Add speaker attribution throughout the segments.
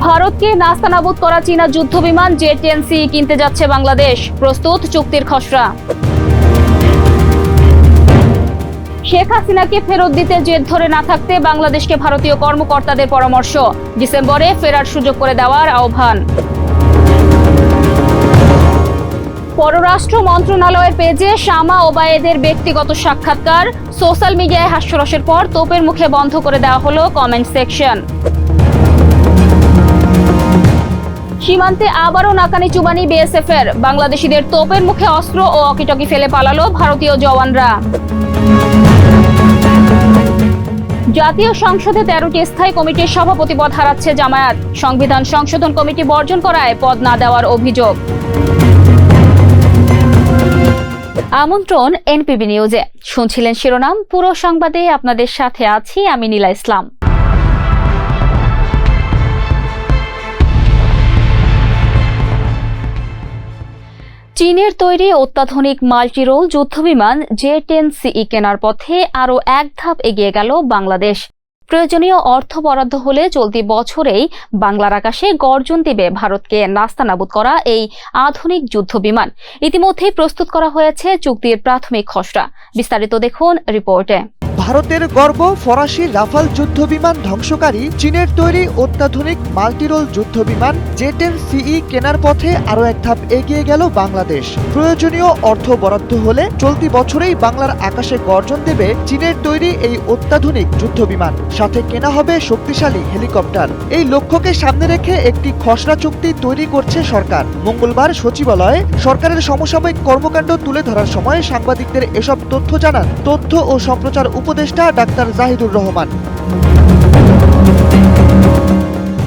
Speaker 1: ভারতকে নাস্তানাবুদ করা চীনা যুদ্ধবিমান জে-10C কিনতে যাচ্ছে বাংলাদেশ, প্রস্তুত চুক্তির খসড়া। শেখ হাসিনাকে ফেরত দিতে জেদ ধরে না থাকতে বাংলাদেশকে ভারতীয় কর্মকর্তাদের পরামর্শ, ডিসেম্বরে ফেরার সুযোগ করে দেওয়ার আহ্বান। পররাষ্ট্র মন্ত্রণালয়ের পেজে শামা ওবায়েদের ব্যক্তিগত সাক্ষাৎকার, সোশ্যাল মিডিয়ায় হাস্যরসের পর তোপের মুখে বন্ধ করে দেওয়া হলো কমেন্ট সেকশন। সীমান্তে আবারও নাকানি চুবানি বিএসএফের, বাংলাদেশিদের তোপের মুখে অস্ত্র ও অকিটকি ফেলে পালালো ভারতীয় জওয়ানরা। জাতীয় সংসদে 13টি স্থায়ী কমিটির সভাপতি পদ হারাচ্ছে জামায়াত, সংবিধান সংশোধন কমিটি বর্জন করায় পদ না দেওয়ার অভিযোগ। আমন্ত্রণ এনপিবি নিউজে। শুনছিলেন শিরোনাম, পুরো সংবাদে আপনাদের সাথে আছি আমি নীলা ইসলাম। চীনের তৈরি অত্যাধুনিক মাল্টিরোল যুদ্ধবিমান জে-10CE কেনার পথে আরও এক ধাপ এগিয়ে গেল বাংলাদেশ। প্রয়োজনীয় অর্থ বরাদ্দ হলে চলতি বছরেই বাংলার আকাশে গর্জন দিবে ভারতকে নাস্তানাবুদ করা এই আধুনিক যুদ্ধবিমান। ইতিমধ্যেই প্রস্তুত করা হয়েছে চুক্তির প্রাথমিক খসড়া। বিস্তারিত দেখুন রিপোর্টে।
Speaker 2: ভারতের গর্ব ফরাসি রাফাল যুদ্ধবিমান ধ্বংসকারী চীনের তৈরি অত্যাধুনিক মাল্টিরোল যুদ্ধবিমান জে-10CE কেনার পথে আরও এক ধাপ এগিয়ে গেল বাংলাদেশ। প্রয়োজনীয় অর্থ বরাদ্দ হলে চলতি বছরেই বাংলার আকাশে গর্জন দেবে চীনের তৈরি এই অত্যাধুনিক যুদ্ধবিমান, সাথে কেনা হবে শক্তিশালী হেলিকপ্টার। এই লক্ষ্যকে সামনে রেখে একটি খসড়া চুক্তি তৈরি করছে সরকার। মঙ্গলবার সচিবালয়ে সরকারের সমসাময়িক কর্মকাণ্ড তুলে ধরার সময় সাংবাদিকদের এসব তথ্য জানান তথ্য ও সম্প্রচার উপদেষ্টা ডাক্তার জাহিদুর রহমান।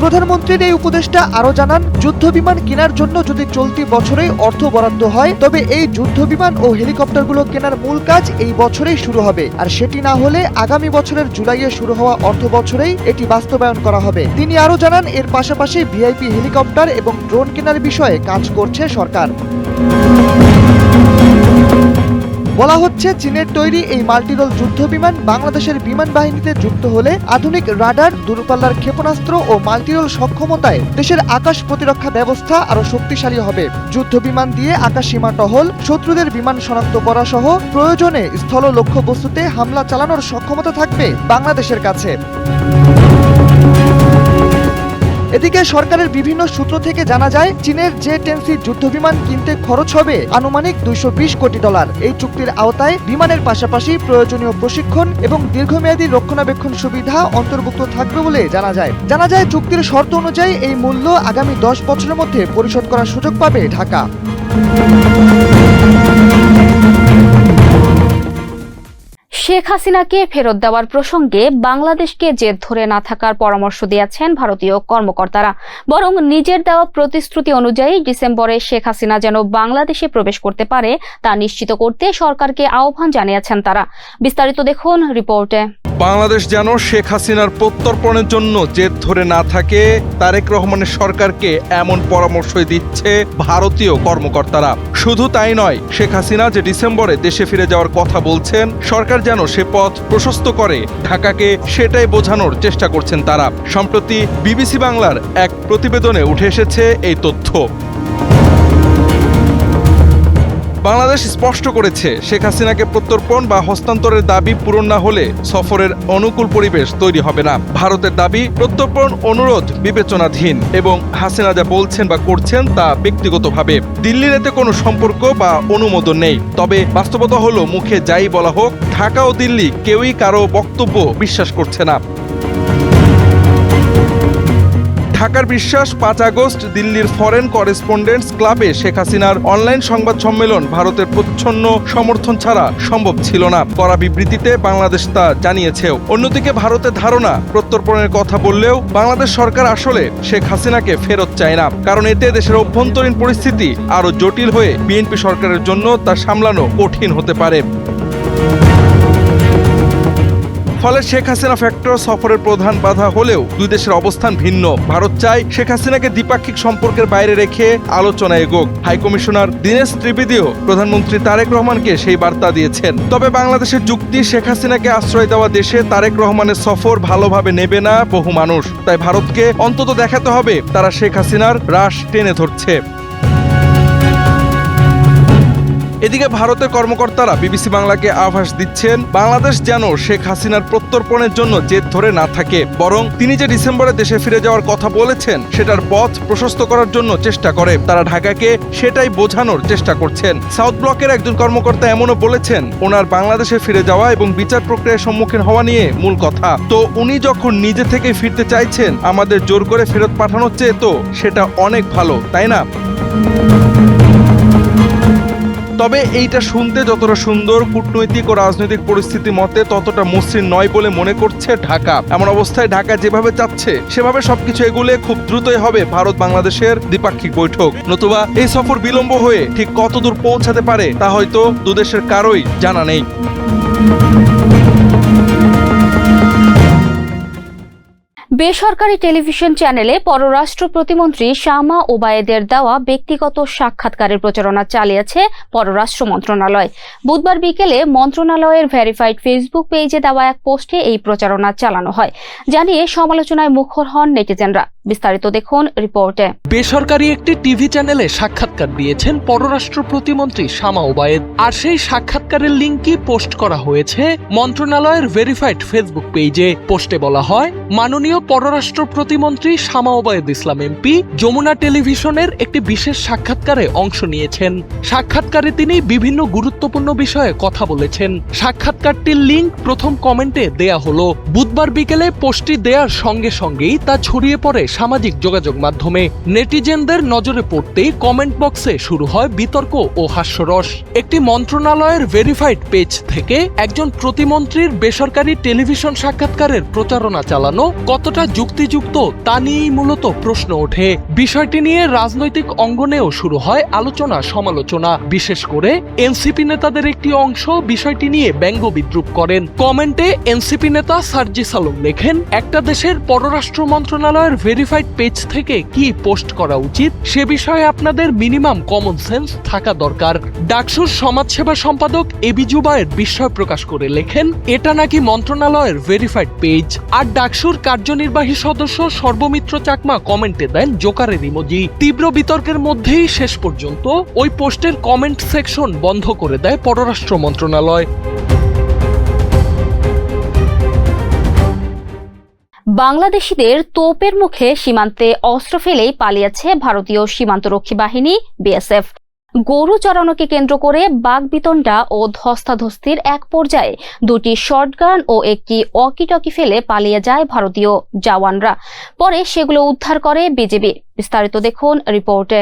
Speaker 2: প্রধানমন্ত্রীর এই উপদেষ্টা আরও জানান, যুদ্ধবিমান কেনার জন্য যদি চলতি বছরেই অর্থ বরাদ্দ হয় তবে এই যুদ্ধবিমান ও হেলিকপ্টারগুলো কেনার মূল কাজ এই বছরেই শুরু হবে, আর সেটি না হলে আগামী বছরের জুলাইয়ে শুরু হওয়া অর্থ বছরেই এটি বাস্তবায়ন করা হবে। তিনি আরও জানান, এর পাশাপাশি ভিআইপি হেলিকপ্টার এবং ড্রোন কেনার বিষয়ে কাজ করছে সরকার। বলা হচ্ছে, চীনের তৈরি এই মাল্টিরোল যুদ্ধবিমান বাংলাদেশের বিমান বাহিনীতে যুক্ত হলে আধুনিক রাডার, দূরপাল্লার ক্ষেপণাস্ত্র ও মাল্টিরোল সক্ষমতায় দেশের আকাশ প্রতিরক্ষা ব্যবস্থা আরও শক্তিশালী হবে। যুদ্ধবিমান দিয়ে আকাশ সীমা টহল, শত্রুদের বিমান শনাক্ত করা সহ প্রয়োজনে স্থল লক্ষ্যবস্তুতে হামলা চালানোর সক্ষমতা থাকবে বাংলাদেশের কাছে। এদিকে সরকারের বিভিন্ন সূত্র থেকে জানা যায়, চীনের জে-10C যুদ্ধবিমান কিনতে খরচ হবে আনুমানিক $220 কোটি। এই চুক্তির আওতায় বিমানের পাশাপাশি প্রয়োজনীয় প্রশিক্ষণ এবং দীর্ঘমেয়াদী রক্ষণাবেক্ষণ সুবিধা অন্তর্ভুক্ত থাকবে বলে জানা যায় চুক্তির শর্ত অনুযায়ী এই মূল্য আগামী 10 বছরের মধ্যে পরিশোধ করার সুযোগ পাবে ঢাকা।
Speaker 1: শেখ হাসিনাকে ফেরত দেওয়ার প্রসঙ্গে বাংলাদেশকে জেদ ধরে না থাকার পরামর্শ দিয়েছেন ভারতীয় কর্মকর্তারা, বরং নিজের দেওয়া প্রতিশ্রুতি অনুযায়ী ডিসেম্বরে শেখ হাসিনা যেন বাংলাদেশে প্রবেশ করতে পারে তা নিশ্চিত করতে সরকারকে আহ্বান জানিয়েছেন তারা। বিস্তারিত দেখুন রিপোর্টে।
Speaker 3: বাংলাদেশ যেন শেখ হাসিনার প্রত্যর্পণের জন্য জেদ ধরে না থাকে, তারেক রহমানের সরকারকে এমন পরামর্শই দিচ্ছে ভারতীয় কর্মকর্তারা। শুধু তাই নয়, শেখ হাসিনা যে ডিসেম্বরে দেশে ফিরে যাওয়ার কথা বলছেন, সরকার যেন সে পথ প্রশস্ত করে ঢাকাকে সেটাই বোঝানোর চেষ্টা করছেন তারা। সম্প্রতি বিবিসি বাংলার এক প্রতিবেদনে উঠে এসেছে এই তথ্য। বাংলাদেশ স্পষ্ট করেছে, শেখ হাসিনাকে প্রত্যর্পণ বা হস্তান্তরের দাবি পূরণ না হলে সফরের অনুকূল পরিবেশ তৈরি হবে না। ভারতের দাবি, প্রত্যর্পণ অনুরোধ বিবেচনাধীন এবং হাসিনা যা বলছেন বা করছেন তা ব্যক্তিগতভাবে। দিল্লির এতে কোনো সম্পর্ক বা অনুমোদন নেই। তবে বাস্তবতা হলো, মুখে যাই বলা হোক, ঢাকা ও দিল্লি কেউই কারো বক্তব্য বিশ্বাস করছে না। ঢাকার বিশ্বাস, 5 আগস্ট দিল্লির ফরেন করেসপন্ডেন্টস ক্লাবে শেখ হাসিনার অনলাইন সংবাদ সম্মেলন ভারতের প্রচ্ছন্ন সমর্থন ছাড়া সম্ভব ছিল না। করা বিবৃতিতে বাংলাদেশ তা জানিয়েছেও। অন্যদিকে ভারতের ধারণা, প্রত্যর্পণের কথা বললেও বাংলাদেশ সরকার আসলে শেখ হাসিনাকে ফেরত চায় না, কারণ এতে দেশের অভ্যন্তরীণ পরিস্থিতি আরও জটিল হয়ে বিএনপি সরকারের জন্য তা সামলানো কঠিন হতে পারে। ফলে শেখ হাসিনা ফ্যাক্টর সফরের প্রধান বাধা হলেও দুই দেশের অবস্থান ভিন্ন। ভারত চায় শেখ হাসিনাকে দ্বিপাক্ষিক সম্পর্কের বাইরে রেখে আলোচনা এগোক। হাইকমিশনার দীনেশ ত্রিবেদীও প্রধানমন্ত্রী তারেক রহমানকে সেই বার্তা দিয়েছেন। তবে বাংলাদেশের যুক্তি, শেখ হাসিনাকে আশ্রয় দেওয়া দেশে তারেক রহমানের সফর ভালোভাবে নেবে না বহু মানুষ। তাই ভারতকে অন্তত দেখাতে হবে তারা শেখ হাসিনার রাশ টেনে ধরছে। এদিকে ভারতের কর্মকর্তারা বিবিসি বাংলাকে আভাস দিচ্ছেন, বাংলাদেশ যেন শেখ হাসিনার প্রত্যর্পণের জন্য জেদ ধরে না থাকে, বরং তিনি যে ডিসেম্বরে দেশে ফিরে যাওয়ার কথা বলেছেন সেটার পথ প্রশস্ত করার জন্য চেষ্টা করে। তারা ঢাকাকে সেটাই বোঝানোর চেষ্টা করছেন। সাউথ ব্লকের একজন কর্মকর্তা এমনও বলেছেন, ওনার বাংলাদেশে ফিরে যাওয়া এবং বিচার প্রক্রিয়ার সম্মুখীন হওয়া নিয়ে মূল কথা। তো উনি যখন নিজে থেকে ফিরতে চাইছেন, আমাদের জোর করে ফেরত পাঠানোর চেয়ে তো সেটা অনেক ভালো, তাই না? তবে এইটা শুনতে যতটা সুন্দর, কূটনৈতিক ও রাজনৈতিক পরিস্থিতি মতে ততটা মসৃণ নয় বলে মনে করছে ঢাকা। এমন অবস্থায় ঢাকা যেভাবে চাচ্ছে সেভাবে সবকিছু এগুলে খুব দ্রুতই হবে ভারত বাংলাদেশের দ্বিপাক্ষিক বৈঠক। নতুবা এই সফর বিলম্ব হয়ে ঠিক কতদূর পৌঁছাতে পারে তা হয়তো দুদেশের কারোই জানা নেই।
Speaker 1: বেসরকারি টেলিভিশন চ্যানেলে পররাষ্ট্র প্রতিমন্ত্রী শামা ওবায়েদের দেওয়া ব্যক্তিগত সাক্ষাৎকারের প্রচারণা চালিয়েছে পররাষ্ট্র মন্ত্রণালয়। বুধবার বিকেলে মন্ত্রণালয়ের ভেরিফাইড ফেসবুক পেজে দেওয়া এক পোস্টে এই প্রচারণা চালানো হয়, জানিয়ে সমালোচনায় মুখর হন নেটিজেনরা। বিস্তারিত দেখুন রিপোর্টে।
Speaker 4: বেসরকারি একটি টিভি চ্যানেলে সাক্ষাৎকার দিয়েছেন পররাষ্ট্র প্রতিমন্ত্রী শামা ওবায়েদ, আর সেই সাক্ষাৎকারের লিঙ্কই পোস্ট করা হয়েছে মন্ত্রণালয়ের ভেরিফাইড ফেসবুক পেজে। পোস্টে বলা হয়, মাননীয় পররাষ্ট্র প্রতিমন্ত্রী শামা ওবায়েদ ইসলাম এমপি যমুনা টেলিভিশনের একটি বিশেষ সাক্ষাৎকারে অংশ নিয়েছেন। সাক্ষাৎকারে তিনি বিভিন্ন গুরুত্বপূর্ণ বিষয়ে কথা বলেছেন। সাক্ষাৎকারটির লিঙ্ক প্রথম কমেন্টে দেয়া হলো। বুধবার বিকেলে পোস্টটি দেওয়ার সঙ্গে সঙ্গেই তা ছড়িয়ে পড়ে সামাজিক যোগাযোগ মাধ্যমে। নেটিজেনদের নজরে পড়তেই কমেন্ট বক্সে শুরু হয় বিতর্ক ও হাস্যরস। একটি মন্ত্রণালয়ের ভেরিফাইড পেজ থেকে একজন প্রতিমন্ত্রীর বেসরকারি টেলিভিশন সাক্ষাৎকারের প্রচারণা চালানো কতটা যুক্তিযুক্ত তা নিয়েই মূলত প্রশ্ন ওঠে। বিষয়টি নিয়ে রাজনৈতিক অঙ্গনেও শুরু হয় আলোচনা সমালোচনা। বিশেষ করে এনসিপি নেতাদের একটি অংশ বিষয়টি নিয়ে ব্যঙ্গ বিদ্রুপ করেন। কমেন্টে এনসিপি নেতা সার্জিস আলম লেখেন, একটা দেশের পররাষ্ট্র মন্ত্রণালয়ের ভেরিফাইড পেজ থেকে কি পোস্ট করা উচিত সে বিষয়ে আপনাদের মিনিমাম কমন সেন্স থাকা দরকার। ডাকসুর সমাজসেবা সম্পাদক এবি জুবায়ের বিস্ময় প্রকাশ করে লেখেন, এটা নাকি মন্ত্রণালয়ের ভেরিফাইড পেজ। আর ডাকসুর কার্যনির্বাহী সদস্য সর্বমিত্র চাকমা কমেন্টে দেন জোকারের ইমোজি। তীব্র বিতর্কের মধ্যেই শেষ পর্যন্ত ওই পোস্টের কমেন্ট সেকশন বন্ধ করে দেয় পররাষ্ট্র মন্ত্রণালয়।
Speaker 1: বাংলাদেশিদের তোপের মুখে সীমান্তে অস্ত্র ফেলেই পালিয়েছে ভারতীয় সীমান্তরক্ষী বাহিনী বিএসএফ। গরু চড়ানোকে কেন্দ্র করে বাগবিতণ্ডা ও ধস্তাধস্তির এক পর্যায়ে দুটি শটগান ও একটি ওয়াকিটকি ফেলে পালিয়ে যায় ভারতীয় জওয়ানরা। পরে সেগুলো উদ্ধার করে বিজিবি। বিস্তারিত দেখুন রিপোর্টে।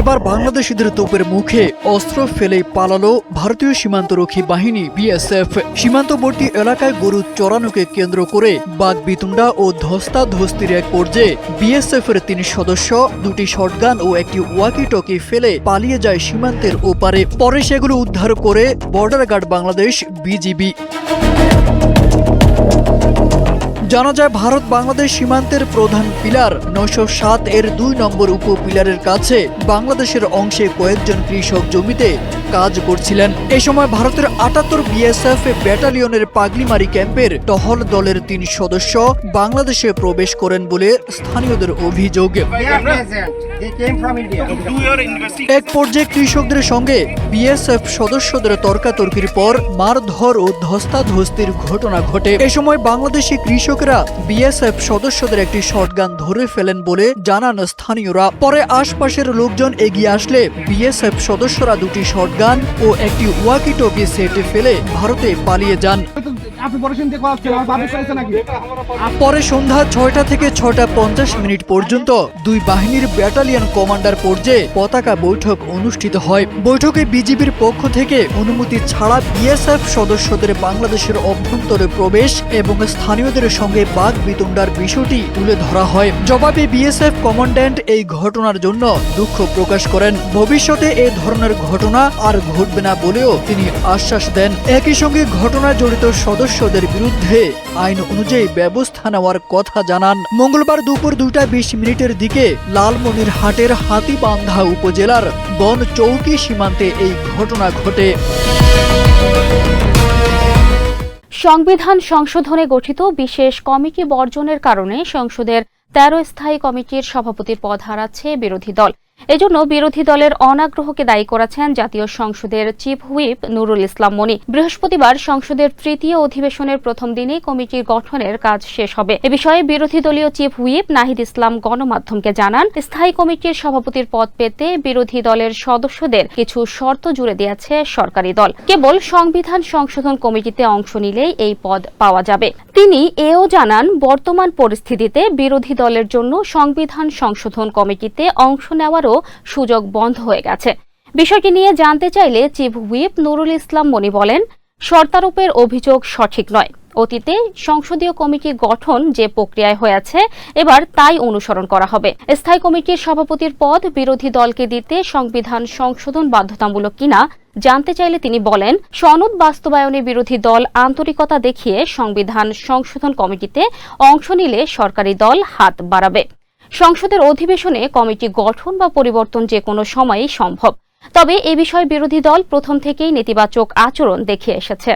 Speaker 5: এবার বাংলাদেশিদের তোপের মুখে অস্ত্র ফেলেই পালালো ভারতীয় সীমান্তরক্ষী বাহিনী বিএসএফ। সীমান্তবর্তী এলাকায় গরু চড়ানোকে কেন্দ্র করে বাগবিতণ্ডা ও ধস্তাধস্তির এক পর্যায়ে বিএসএফ এর 3 সদস্য দুটি শটগান ও একটি ওয়াকিটকি ফেলে পালিয়ে যায় সীমান্তের ওপারে। পরে সেগুলো উদ্ধার করে বর্ডার গার্ড বাংলাদেশ বিজিবি। জানা যায়, ভারত বাংলাদেশ সীমান্তের প্রধান পিলার 907 এর 2 নম্বর উপপিলারের কাছে বাংলাদেশের অংশে কয়েকজন কৃষক জমিতে কাজ করছিলেন। এ সময় ভারতের 78 বিএসএফ ব্যাটালিয়নের পাগলিমারি ক্যাম্পের টহল দলের 3 সদস্য বাংলাদেশে প্রবেশ করেন বলে স্থানীয়দের অভিযোগ। এক পর্যায়ে কৃষকদের সঙ্গে বিএসএফ সদস্যদের তর্কাতর্কির পর মারধর ও ধস্তাধস্তির ঘটনা ঘটে। এ সময় বাংলাদেশি কৃষকরা বিএসএফ সদস্যদের একটি শটগান ধরে ফেলেন বলে জানান স্থানীয়রা। পরে আশপাশের লোকজন এগিয়ে আসলে বিএসএফ সদস্যরা দুটি শটগান ও একটি ওয়াকিটকি সেটে ফেলে ভারতে পালিয়ে যান।
Speaker 6: আপনি পড়াশোনা দিয়ে করাচ্ছেন আমার বাবা করেছে নাকি?
Speaker 5: পরে সন্ধ্যা 6টা থেকে 6টা 50 মিনিট পর্যন্ত দুই বাহিনীর ব্যাটালিয়ন কমান্ডার পর্যায়ে পতাকা বৈঠক অনুষ্ঠিত হয়। বৈঠকে বিজিবির পক্ষ থেকে অনুমতি ছাড়া বিএসএফ সদস্যদের বাংলাদেশের অভ্যন্তরে প্রবেশ এবং স্থানীয়দের সঙ্গে বাকবিতণ্ডার বিষয়টি তুলে ধরা হয়। জবাবে বিএসএফ কমান্ড্যান্ট এই ঘটনার জন্য দুঃখ প্রকাশ করেন। ভবিষ্যতে এ ধরনের ঘটনা আর ঘটবে না বলেও তিনি আশ্বাস দেন। একই সঙ্গে ঘটনায় জড়িত সদস্যদের বিরুদ্ধে আইন অনুযায়ী ব্যবস্থা নেওয়ার কথা জানান। মঙ্গলবার দুপুর 2টা 20 মিনিটের দিকে লালমনিরহাটের হাতীবান্ধা উপজেলার বন চৌকি সীমান্তে এই ঘটনা ঘটে।
Speaker 1: সংবিধান সংশোধনে গঠিত বিশেষ কমিটি বর্জনের কারণে সংসদের 13 স্থায়ী কমিটির সভাপতির পদ হারাচ্ছে বিরোধী দল। এজন্য বিরোধী দলের অনাগ্রহকে দায়ী করেছেন জাতীয় সংসদের চিফ হুইপ নুরুল ইসলাম মনি। বৃহস্পতিবার সংসদের তৃতীয় অধিবেশনের প্রথম দিনে কমিটির গঠনের কাজ শেষ হবে। এ বিষয়ে বিরোধী দলীয় চিফ হুইপ নাহিদ ইসলাম গণমাধ্যমকে জানান, স্থায়ী কমিটির সভাপতির পদ পেতে বিরোধী দলের সদস্যদের কিছু শর্ত জুড়ে দিয়েছে সরকারি দল। কেবল সংবিধান সংশোধন কমিটিতে অংশ নিলেই এই পদ পাওয়া যাবে। তিনি এও জানান, বর্তমান পরিস্থিতিতে বিরোধী দলের জন্য সংবিধান সংশোধন কমিটিতে অংশ নেওয়ার সুযোগ বন্ধ হয়ে গেছে। বিষয়টি নিয়ে জানতে চাইলে চিফ হুইপ নুরুল ইসলাম মনি বলেন, শর্তারোপের অভিযোগ সঠিক নয়। অতীতে সংসদীয় কমিটি গঠন যে প্রক্রিয়ায় হয়েছে এবার তাই অনুসরণ করা হবে। স্থায়ী কমিটির সভাপতির পদ বিরোধী দলকে দিতে সংবিধান সংশোধন বাধ্যতামূলক কিনা জানতে চাইলে তিনি বলেন, সনদ বাস্তবায়নে বিরোধী দল আন্তরিকতা দেখিয়ে সংবিধান সংশোধন কমিটিতে অংশ নিলে সরকারি দল হাত বাড়াবে। সংসদের অধিবেশনে কমিটি গঠন বা পরিবর্তন যে কোনো সময়ই সম্ভব। তবে এ বিষয়ে বিরোধী দল প্রথম থেকেই নেতিবাচক আচরণ দেখিয়ে এসেছে।